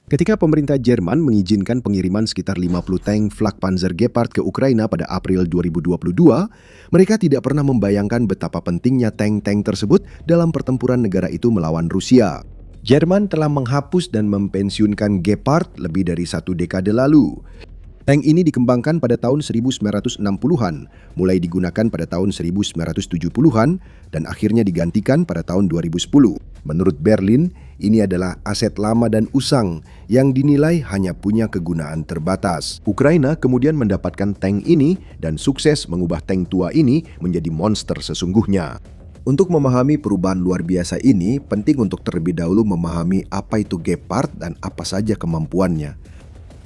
Ketika pemerintah Jerman mengizinkan pengiriman sekitar 50 tank Flakpanzer Gepard ke Ukraina pada April 2022, mereka tidak pernah membayangkan betapa pentingnya tank-tank tersebut dalam pertempuran negara itu melawan Rusia. Jerman telah menghapus dan mempensiunkan Gepard lebih dari 1 dekade lalu. Tank ini dikembangkan pada tahun 1960-an, mulai digunakan pada tahun 1970-an, dan akhirnya digantikan pada tahun 2010. Menurut Berlin, ini adalah aset lama dan usang yang dinilai hanya punya kegunaan terbatas. Ukraina kemudian mendapatkan tank ini dan sukses mengubah tank tua ini menjadi monster sesungguhnya. Untuk memahami perubahan luar biasa ini, penting untuk terlebih dahulu memahami apa itu Gepard dan apa saja kemampuannya.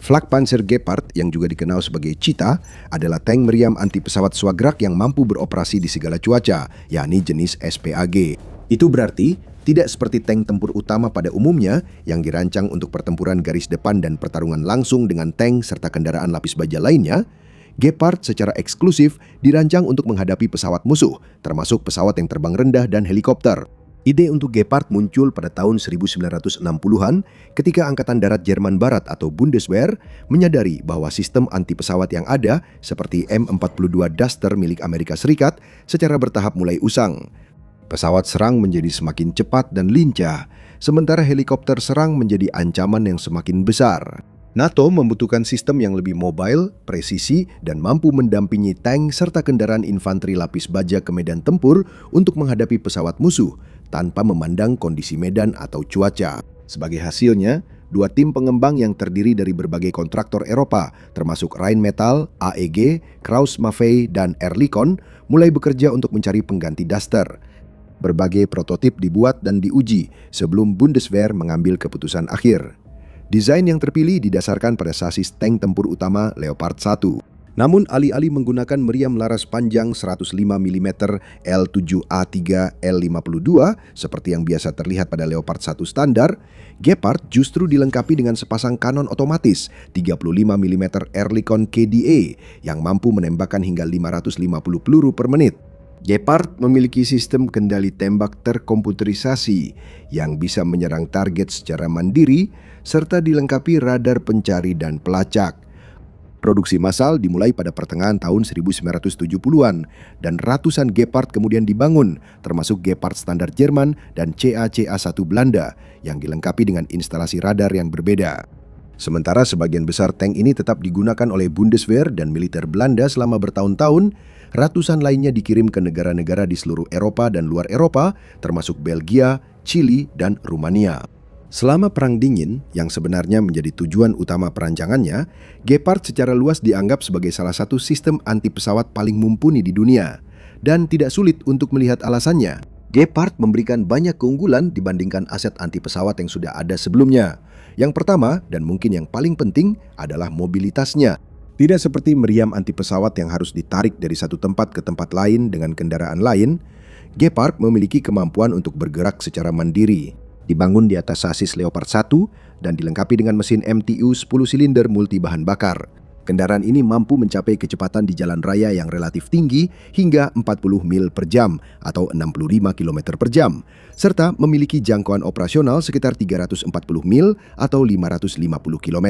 Flakpanzer Gepard, yang juga dikenal sebagai Cheetah, adalah tank meriam anti pesawat swagrak yang mampu beroperasi di segala cuaca, yakni jenis SPAG. Itu berarti tidak seperti tank tempur utama pada umumnya yang dirancang untuk pertempuran garis depan dan pertarungan langsung dengan tank serta kendaraan lapis baja lainnya. Gepard secara eksklusif dirancang untuk menghadapi pesawat musuh, termasuk pesawat yang terbang rendah dan helikopter. Ide untuk Gepard muncul pada tahun 1960-an ketika Angkatan Darat Jerman Barat atau Bundeswehr menyadari bahwa sistem anti pesawat yang ada seperti M42 Duster milik Amerika Serikat secara bertahap mulai usang. Pesawat serang menjadi semakin cepat dan lincah, sementara helikopter serang menjadi ancaman yang semakin besar. NATO membutuhkan sistem yang lebih mobile, presisi, dan mampu mendampingi tank serta kendaraan infanteri lapis baja ke medan tempur untuk menghadapi pesawat musuh tanpa memandang kondisi medan atau cuaca. Sebagai hasilnya, 2 tim pengembang yang terdiri dari berbagai kontraktor Eropa, termasuk Rheinmetall, AEG, Krauss-Maffei, dan Oerlikon, mulai bekerja untuk mencari pengganti Duster. Berbagai prototip dibuat dan diuji sebelum Bundeswehr mengambil keputusan akhir. Desain yang terpilih didasarkan pada sasis tank tempur utama Leopard 1. Namun alih-alih menggunakan meriam laras panjang 105 mm L7A3 L52 seperti yang biasa terlihat pada Leopard 1 standar, Gepard justru dilengkapi dengan sepasang kanon otomatis 35 mm Oerlikon KDA yang mampu menembakkan hingga 550 peluru per menit. Gepard memiliki sistem kendali tembak terkomputerisasi yang bisa menyerang target secara mandiri serta dilengkapi radar pencari dan pelacak. Produksi massal dimulai pada pertengahan tahun 1970-an dan ratusan Gepard kemudian dibangun, termasuk Gepard standar Jerman dan CA-CA1 Belanda yang dilengkapi dengan instalasi radar yang berbeda. Sementara sebagian besar tank ini tetap digunakan oleh Bundeswehr dan militer Belanda selama bertahun-tahun, ratusan lainnya dikirim ke negara-negara di seluruh Eropa dan luar Eropa, termasuk Belgia, Chili, dan Rumania. Selama Perang Dingin, yang sebenarnya menjadi tujuan utama perancangannya, Gepard secara luas dianggap sebagai salah satu sistem anti pesawat paling mumpuni di dunia. Dan tidak sulit untuk melihat alasannya. Gepard memberikan banyak keunggulan dibandingkan aset anti pesawat yang sudah ada sebelumnya. Yang pertama, dan mungkin yang paling penting, adalah mobilitasnya. Tidak seperti meriam anti pesawat yang harus ditarik dari satu tempat ke tempat lain dengan kendaraan lain, Gepard memiliki kemampuan untuk bergerak secara mandiri. Dibangun di atas sasis Leopard 1 dan dilengkapi dengan mesin MTU 10 silinder multi bahan bakar. Kendaraan ini mampu mencapai kecepatan di jalan raya yang relatif tinggi hingga 40 mil per jam atau 65 km per jam, serta memiliki jangkauan operasional sekitar 340 mil atau 550 km.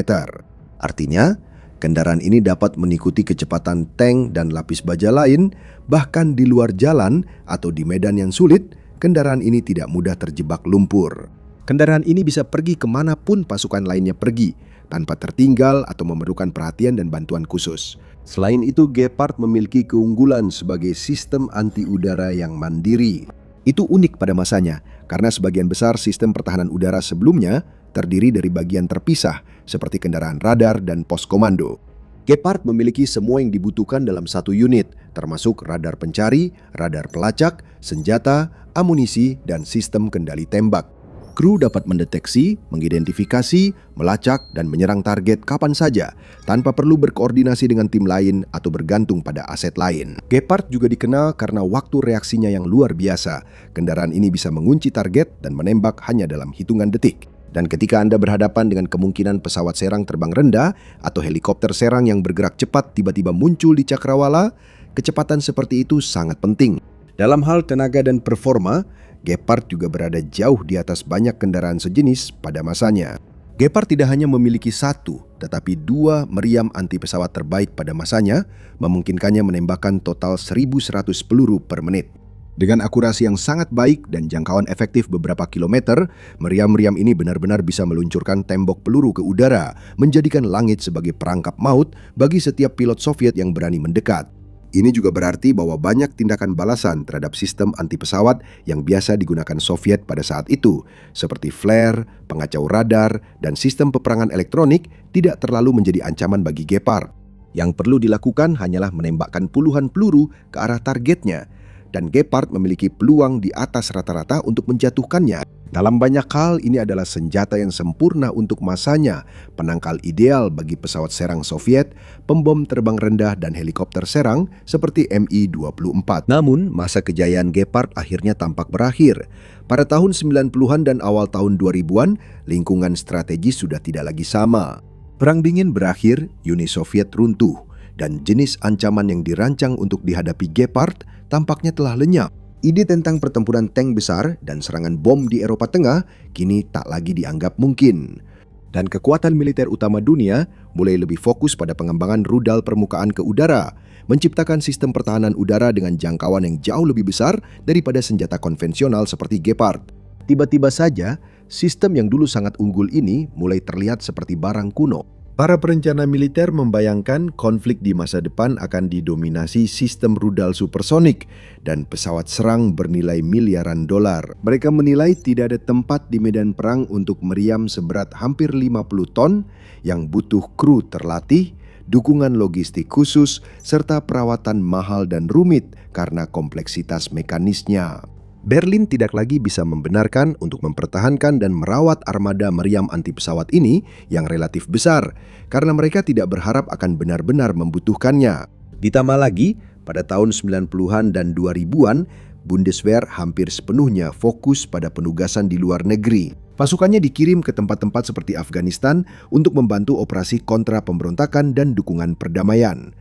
Artinya, kendaraan ini dapat mengikuti kecepatan tank dan lapis baja lain, bahkan di luar jalan atau di medan yang sulit. Kendaraan ini tidak mudah terjebak lumpur. Kendaraan ini bisa pergi kemanapun pasukan lainnya pergi, tanpa tertinggal atau memerlukan perhatian dan bantuan khusus. Selain itu, Gepard memiliki keunggulan sebagai sistem anti udara yang mandiri. Itu unik pada masanya, karena sebagian besar sistem pertahanan udara sebelumnya terdiri dari bagian terpisah, seperti kendaraan radar dan pos komando. Gepard memiliki semua yang dibutuhkan dalam satu unit, termasuk radar pencari, radar pelacak, senjata, amunisi, dan sistem kendali tembak. Kru dapat mendeteksi, mengidentifikasi, melacak, dan menyerang target kapan saja, tanpa perlu berkoordinasi dengan tim lain atau bergantung pada aset lain. Gepard juga dikenal karena waktu reaksinya yang luar biasa. Kendaraan ini bisa mengunci target dan menembak hanya dalam hitungan detik. Dan ketika Anda berhadapan dengan kemungkinan pesawat serang terbang rendah atau helikopter serang yang bergerak cepat tiba-tiba muncul di cakrawala, kecepatan seperti itu sangat penting. Dalam hal tenaga dan performa, Gepard juga berada jauh di atas banyak kendaraan sejenis pada masanya. Gepard tidak hanya memiliki satu, tetapi dua meriam anti pesawat terbaik pada masanya, memungkinkannya menembakkan total 1.100 peluru per menit. Dengan akurasi yang sangat baik dan jangkauan efektif beberapa kilometer, meriam-meriam ini benar-benar bisa meluncurkan tembok peluru ke udara, menjadikan langit sebagai perangkap maut bagi setiap pilot Soviet yang berani mendekat. Ini juga berarti bahwa banyak tindakan balasan terhadap sistem anti pesawat yang biasa digunakan Soviet pada saat itu, seperti flare, pengacau radar, dan sistem peperangan elektronik tidak terlalu menjadi ancaman bagi Gepard. Yang perlu dilakukan hanyalah menembakkan puluhan peluru ke arah targetnya, dan Gepard memiliki peluang di atas rata-rata untuk menjatuhkannya. Dalam banyak hal, ini adalah senjata yang sempurna untuk masanya, penangkal ideal bagi pesawat serang Soviet, pembom terbang rendah dan helikopter serang seperti Mi-24. Namun, masa kejayaan Gepard akhirnya tampak berakhir. Pada tahun 90-an dan awal tahun 2000-an, lingkungan strategis sudah tidak lagi sama. Perang dingin berakhir, Uni Soviet runtuh, dan jenis ancaman yang dirancang untuk dihadapi Gepard tampaknya telah lenyap. Ide tentang pertempuran tank besar dan serangan bom di Eropa Tengah kini tak lagi dianggap mungkin. Dan kekuatan militer utama dunia mulai lebih fokus pada pengembangan rudal permukaan ke udara, menciptakan sistem pertahanan udara dengan jangkauan yang jauh lebih besar daripada senjata konvensional seperti Gepard. Tiba-tiba saja, sistem yang dulu sangat unggul ini mulai terlihat seperti barang kuno. Para perencana militer membayangkan konflik di masa depan akan didominasi sistem rudal supersonik dan pesawat serang bernilai miliaran dolar. Mereka menilai tidak ada tempat di medan perang untuk meriam seberat hampir 50 ton yang butuh kru terlatih, dukungan logistik khusus, serta perawatan mahal dan rumit karena kompleksitas mekanisnya. Berlin tidak lagi bisa membenarkan untuk mempertahankan dan merawat armada meriam anti pesawat ini yang relatif besar, karena mereka tidak berharap akan benar-benar membutuhkannya. Ditambah lagi, pada tahun 90-an dan 2000-an, Bundeswehr hampir sepenuhnya fokus pada penugasan di luar negeri. Pasukannya dikirim ke tempat-tempat seperti Afghanistan untuk membantu operasi kontra pemberontakan dan dukungan perdamaian.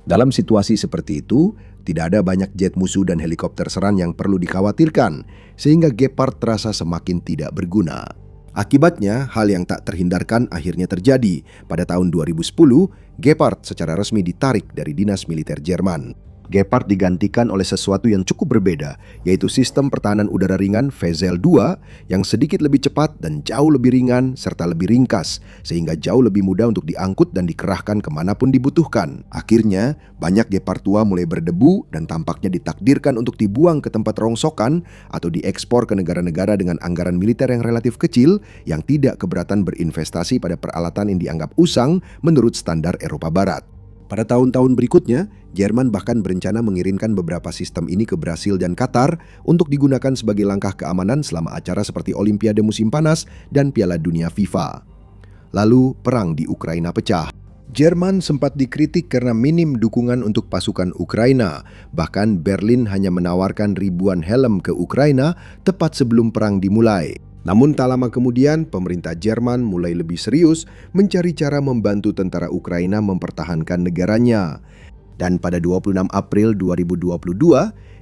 Dalam situasi seperti itu, tidak ada banyak jet musuh dan helikopter serang yang perlu dikhawatirkan, sehingga Gepard terasa semakin tidak berguna. Akibatnya, hal yang tak terhindarkan akhirnya terjadi. Pada tahun 2010, Gepard secara resmi ditarik dari dinas militer Jerman. Gepard digantikan oleh sesuatu yang cukup berbeda, yaitu sistem pertahanan udara ringan Vezel 2 yang sedikit lebih cepat dan jauh lebih ringan serta lebih ringkas, sehingga jauh lebih mudah untuk diangkut dan dikerahkan kemanapun dibutuhkan. Akhirnya, banyak Gepard tua mulai berdebu dan tampaknya ditakdirkan untuk dibuang ke tempat rongsokan atau diekspor ke negara-negara dengan anggaran militer yang relatif kecil yang tidak keberatan berinvestasi pada peralatan yang dianggap usang menurut standar Eropa Barat. Pada tahun-tahun berikutnya, Jerman bahkan berencana mengirimkan beberapa sistem ini ke Brasil dan Qatar untuk digunakan sebagai langkah keamanan selama acara seperti Olimpiade musim panas dan Piala Dunia FIFA. Lalu, perang di Ukraina pecah. Jerman sempat dikritik karena minim dukungan untuk pasukan Ukraina. Bahkan Berlin hanya menawarkan ribuan helm ke Ukraina tepat sebelum perang dimulai. Namun tak lama kemudian, pemerintah Jerman mulai lebih serius mencari cara membantu tentara Ukraina mempertahankan negaranya. Dan pada 26 April 2022,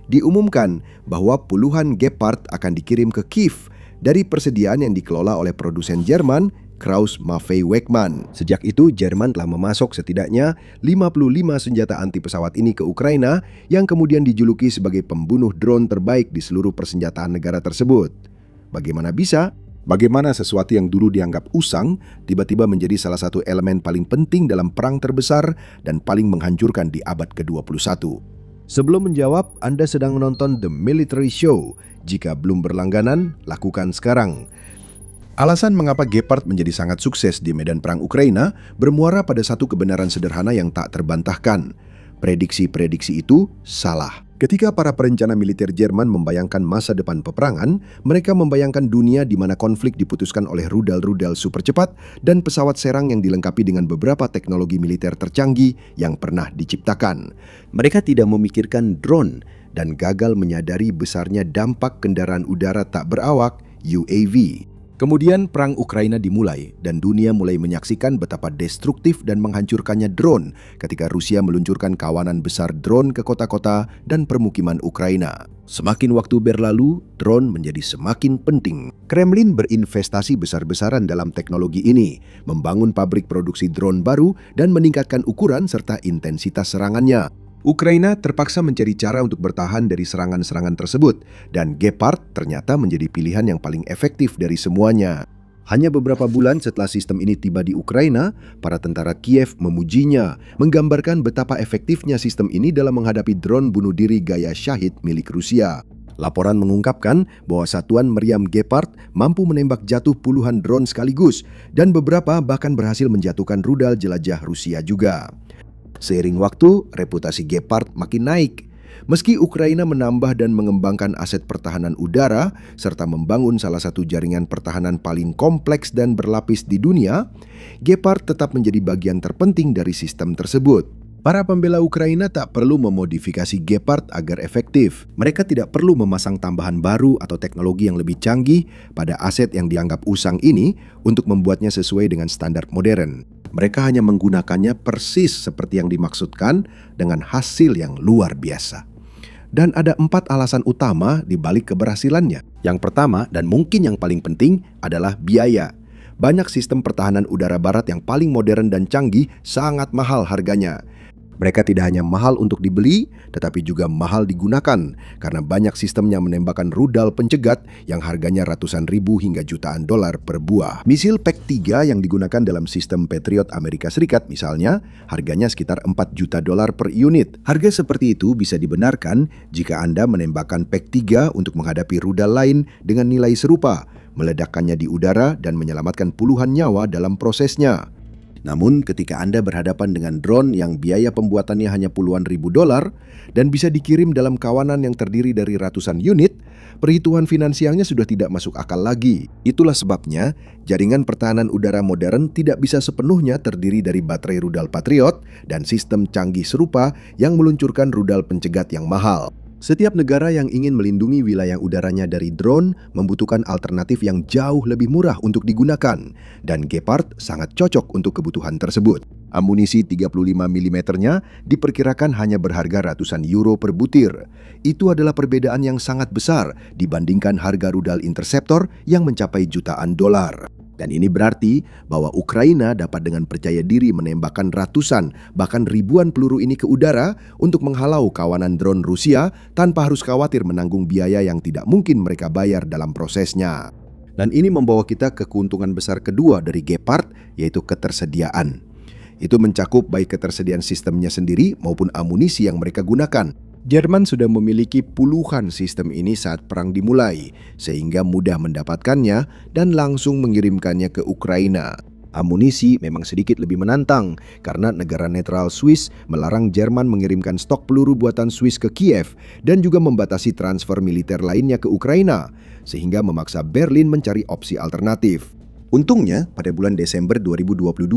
diumumkan bahwa puluhan Gepard akan dikirim ke Kiev dari persediaan yang dikelola oleh produsen Jerman, Krauss-Maffei-Wegmann. Sejak itu, Jerman telah memasok setidaknya 55 senjata anti pesawat ini ke Ukraina yang kemudian dijuluki sebagai pembunuh drone terbaik di seluruh persenjataan negara tersebut. Bagaimana bisa? Bagaimana sesuatu yang dulu dianggap usang tiba-tiba menjadi salah satu elemen paling penting dalam perang terbesar dan paling menghancurkan di abad ke-21? Sebelum menjawab, Anda sedang menonton The Military Show. Jika belum berlangganan, lakukan sekarang. Alasan mengapa Gepard menjadi sangat sukses di medan perang Ukraina bermuara pada satu kebenaran sederhana yang tak terbantahkan. Prediksi-prediksi itu salah. Ketika para perencana militer Jerman membayangkan masa depan peperangan, mereka membayangkan dunia di mana konflik diputuskan oleh rudal-rudal super cepat dan pesawat serang yang dilengkapi dengan beberapa teknologi militer tercanggih yang pernah diciptakan. Mereka tidak memikirkan drone dan gagal menyadari besarnya dampak kendaraan udara tak berawak UAV. Kemudian perang Ukraina dimulai dan dunia mulai menyaksikan betapa destruktif dan menghancurkannya drone ketika Rusia meluncurkan kawanan besar drone ke kota-kota dan permukiman Ukraina. Semakin waktu berlalu, drone menjadi semakin penting. Kremlin berinvestasi besar-besaran dalam teknologi ini, membangun pabrik produksi drone baru dan meningkatkan ukuran serta intensitas serangannya. Ukraina terpaksa mencari cara untuk bertahan dari serangan-serangan tersebut, dan Gepard ternyata menjadi pilihan yang paling efektif dari semuanya. Hanya beberapa bulan setelah sistem ini tiba di Ukraina, para tentara Kiev memujinya, menggambarkan betapa efektifnya sistem ini dalam menghadapi drone bunuh diri gaya Shahid milik Rusia. Laporan mengungkapkan bahwa satuan meriam Gepard mampu menembak jatuh puluhan drone sekaligus, dan beberapa bahkan berhasil menjatuhkan rudal jelajah Rusia juga. Seiring waktu, reputasi Gepard makin naik. Meski Ukraina menambah dan mengembangkan aset pertahanan udara, serta membangun salah satu jaringan pertahanan paling kompleks dan berlapis di dunia, Gepard tetap menjadi bagian terpenting dari sistem tersebut. Para pembela Ukraina tak perlu memodifikasi Gepard agar efektif. Mereka tidak perlu memasang tambahan baru atau teknologi yang lebih canggih pada aset yang dianggap usang ini untuk membuatnya sesuai dengan standar modern. Mereka hanya menggunakannya persis seperti yang dimaksudkan dengan hasil yang luar biasa. Dan ada 4 alasan utama di balik keberhasilannya. Yang pertama dan mungkin yang paling penting adalah biaya. Banyak sistem pertahanan udara barat yang paling modern dan canggih sangat mahal harganya. Mereka tidak hanya mahal untuk dibeli, tetapi juga mahal digunakan karena banyak sistemnya menembakkan rudal pencegat yang harganya ratusan ribu hingga jutaan dolar per buah. Misil PAC-3 yang digunakan dalam sistem Patriot Amerika Serikat misalnya, harganya sekitar 4 juta dolar per unit. Harga seperti itu bisa dibenarkan jika Anda menembakkan PAC-3 untuk menghadapi rudal lain dengan nilai serupa, meledakkannya di udara dan menyelamatkan puluhan nyawa dalam prosesnya. Namun ketika Anda berhadapan dengan drone yang biaya pembuatannya hanya puluhan ribu dolar dan bisa dikirim dalam kawanan yang terdiri dari ratusan unit, perhitungan finansialnya sudah tidak masuk akal lagi. Itulah sebabnya jaringan pertahanan udara modern tidak bisa sepenuhnya terdiri dari baterai rudal Patriot dan sistem canggih serupa yang meluncurkan rudal pencegat yang mahal. Setiap negara yang ingin melindungi wilayah udaranya dari drone membutuhkan alternatif yang jauh lebih murah untuk digunakan, dan Gepard sangat cocok untuk kebutuhan tersebut. Amunisi 35 mm-nya diperkirakan hanya berharga ratusan euro per butir. Itu adalah perbedaan yang sangat besar dibandingkan harga rudal interceptor yang mencapai jutaan dolar. Dan ini berarti bahwa Ukraina dapat dengan percaya diri menembakkan ratusan bahkan ribuan peluru ini ke udara untuk menghalau kawanan drone Rusia tanpa harus khawatir menanggung biaya yang tidak mungkin mereka bayar dalam prosesnya. Dan ini membawa kita ke keuntungan besar kedua dari Gepard, yaitu ketersediaan. Itu mencakup baik ketersediaan sistemnya sendiri maupun amunisi yang mereka gunakan. Jerman sudah memiliki puluhan sistem ini saat perang dimulai, sehingga mudah mendapatkannya dan langsung mengirimkannya ke Ukraina. Amunisi memang sedikit lebih menantang karena negara netral Swiss melarang Jerman mengirimkan stok peluru buatan Swiss ke Kiev dan juga membatasi transfer militer lainnya ke Ukraina, sehingga memaksa Berlin mencari opsi alternatif. Untungnya, pada bulan Desember 2022,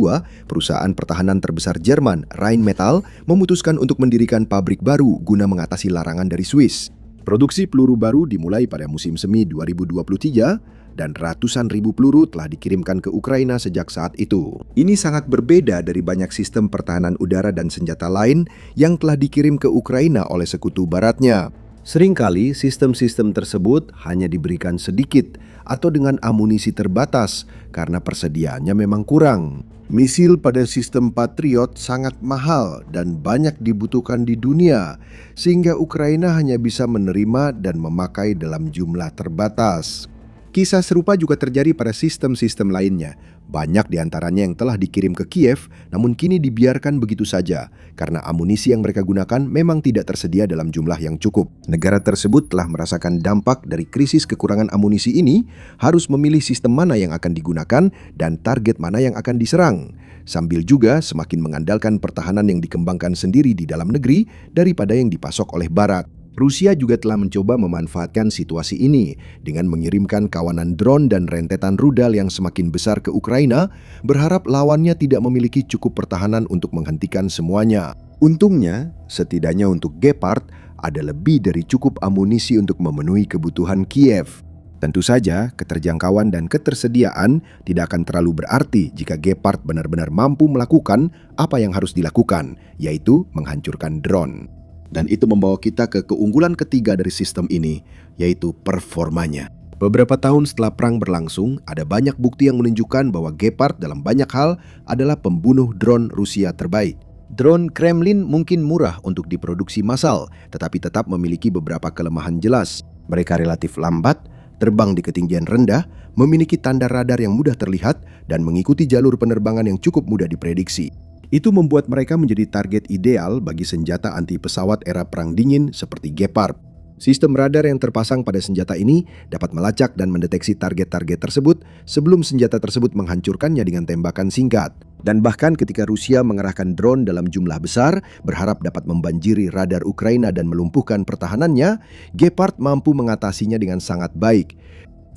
perusahaan pertahanan terbesar Jerman, Rheinmetall, memutuskan untuk mendirikan pabrik baru guna mengatasi larangan dari Swiss. Produksi peluru baru dimulai pada musim semi 2023, dan ratusan ribu peluru telah dikirimkan ke Ukraina sejak saat itu. Ini sangat berbeda dari banyak sistem pertahanan udara dan senjata lain yang telah dikirim ke Ukraina oleh sekutu baratnya. Seringkali sistem-sistem tersebut hanya diberikan sedikit atau dengan amunisi terbatas karena persediaannya memang kurang. Misil pada sistem Patriot sangat mahal dan banyak dibutuhkan di dunia, sehingga Ukraina hanya bisa menerima dan memakai dalam jumlah terbatas. Kisah serupa juga terjadi pada sistem-sistem lainnya. Banyak di antaranya yang telah dikirim ke Kiev, namun kini dibiarkan begitu saja karena amunisi yang mereka gunakan memang tidak tersedia dalam jumlah yang cukup. Negara tersebut telah merasakan dampak dari krisis kekurangan amunisi ini, harus memilih sistem mana yang akan digunakan dan target mana yang akan diserang, sambil juga semakin mengandalkan pertahanan yang dikembangkan sendiri di dalam negeri daripada yang dipasok oleh Barat. Rusia juga telah mencoba memanfaatkan situasi ini dengan mengirimkan kawanan drone dan rentetan rudal yang semakin besar ke Ukraina, berharap lawannya tidak memiliki cukup pertahanan untuk menghentikan semuanya. Untungnya, setidaknya untuk Gepard, ada lebih dari cukup amunisi untuk memenuhi kebutuhan Kiev. Tentu saja, keterjangkauan dan ketersediaan tidak akan terlalu berarti jika Gepard benar-benar mampu melakukan apa yang harus dilakukan, yaitu menghancurkan drone. Dan itu membawa kita ke keunggulan ketiga dari sistem ini, yaitu performanya. Beberapa tahun setelah perang berlangsung, ada banyak bukti yang menunjukkan bahwa Gepard dalam banyak hal adalah pembunuh drone Rusia terbaik. Drone Kremlin mungkin murah untuk diproduksi massal, tetapi tetap memiliki beberapa kelemahan jelas. Mereka relatif lambat, terbang di ketinggian rendah, memiliki tanda radar yang mudah terlihat, dan mengikuti jalur penerbangan yang cukup mudah diprediksi. Itu membuat mereka menjadi target ideal bagi senjata anti pesawat era Perang Dingin seperti Gepard. Sistem radar yang terpasang pada senjata ini dapat melacak dan mendeteksi target-target tersebut sebelum senjata tersebut menghancurkannya dengan tembakan singkat. Dan bahkan ketika Rusia mengerahkan drone dalam jumlah besar, berharap dapat membanjiri radar Ukraina dan melumpuhkan pertahanannya, Gepard mampu mengatasinya dengan sangat baik.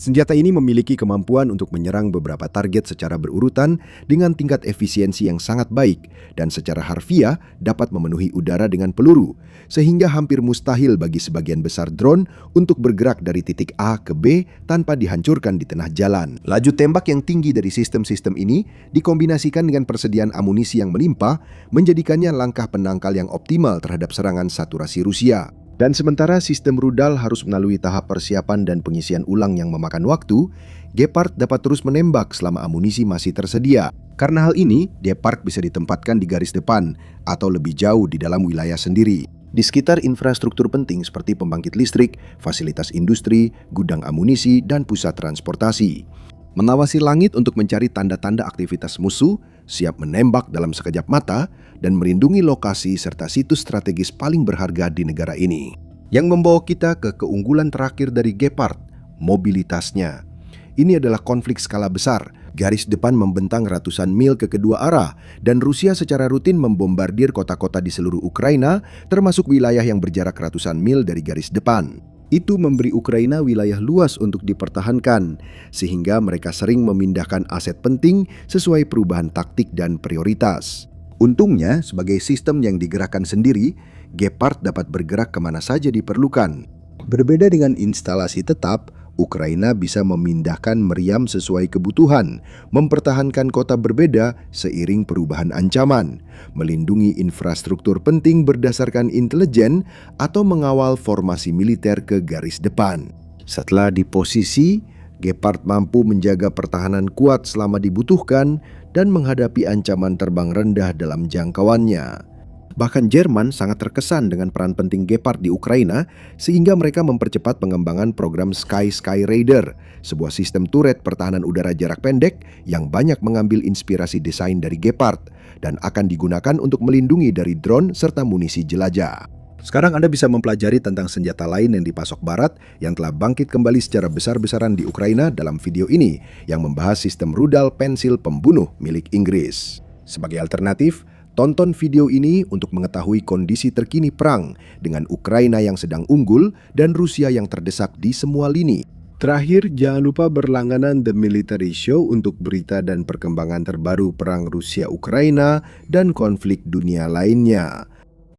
Senjata ini memiliki kemampuan untuk menyerang beberapa target secara berurutan dengan tingkat efisiensi yang sangat baik dan secara harfiah dapat memenuhi udara dengan peluru, sehingga hampir mustahil bagi sebagian besar drone untuk bergerak dari titik A ke B tanpa dihancurkan di tengah jalan. Laju tembak yang tinggi dari sistem-sistem ini dikombinasikan dengan persediaan amunisi yang melimpah menjadikannya langkah penangkal yang optimal terhadap serangan saturasi Rusia. Dan sementara sistem rudal harus melalui tahap persiapan dan pengisian ulang yang memakan waktu, Gepard dapat terus menembak selama amunisi masih tersedia. Karena hal ini, Gepard bisa ditempatkan di garis depan atau lebih jauh di dalam wilayah sendiri. Di sekitar infrastruktur penting seperti pembangkit listrik, fasilitas industri, gudang amunisi, dan pusat transportasi. Mengawasi langit untuk mencari tanda-tanda aktivitas musuh, siap menembak dalam sekejap mata, dan melindungi lokasi serta situs strategis paling berharga di negara ini. Yang membawa kita ke keunggulan terakhir dari Gepard, mobilitasnya. Ini adalah konflik skala besar. Garis depan membentang ratusan mil ke kedua arah, dan Rusia secara rutin membombardir kota-kota di seluruh Ukraina, termasuk wilayah yang berjarak ratusan mil dari garis depan. Itu memberi Ukraina wilayah luas untuk dipertahankan, sehingga mereka sering memindahkan aset penting sesuai perubahan taktik dan prioritas. Untungnya, sebagai sistem yang digerakkan sendiri, Gepard dapat bergerak kemana saja diperlukan. Berbeda dengan instalasi tetap, Ukraina bisa memindahkan meriam sesuai kebutuhan, mempertahankan kota berbeda seiring perubahan ancaman, melindungi infrastruktur penting berdasarkan intelijen, atau mengawal formasi militer ke garis depan. Setelah di posisi, Gepard mampu menjaga pertahanan kuat selama dibutuhkan dan menghadapi ancaman terbang rendah dalam jangkauannya. Bahkan Jerman sangat terkesan dengan peran penting Gepard di Ukraina, sehingga mereka mempercepat pengembangan program Sky Raider, sebuah sistem turret pertahanan udara jarak pendek yang banyak mengambil inspirasi desain dari Gepard dan akan digunakan untuk melindungi dari drone serta munisi jelajah. Sekarang Anda bisa mempelajari tentang senjata lain yang dipasok Barat yang telah bangkit kembali secara besar-besaran di Ukraina dalam video ini yang membahas sistem rudal pensil pembunuh milik Inggris. Sebagai alternatif, tonton video ini untuk mengetahui kondisi terkini perang dengan Ukraina yang sedang unggul dan Rusia yang terdesak di semua lini. Terakhir, jangan lupa berlangganan The Military Show untuk berita dan perkembangan terbaru perang Rusia-Ukraina dan konflik dunia lainnya.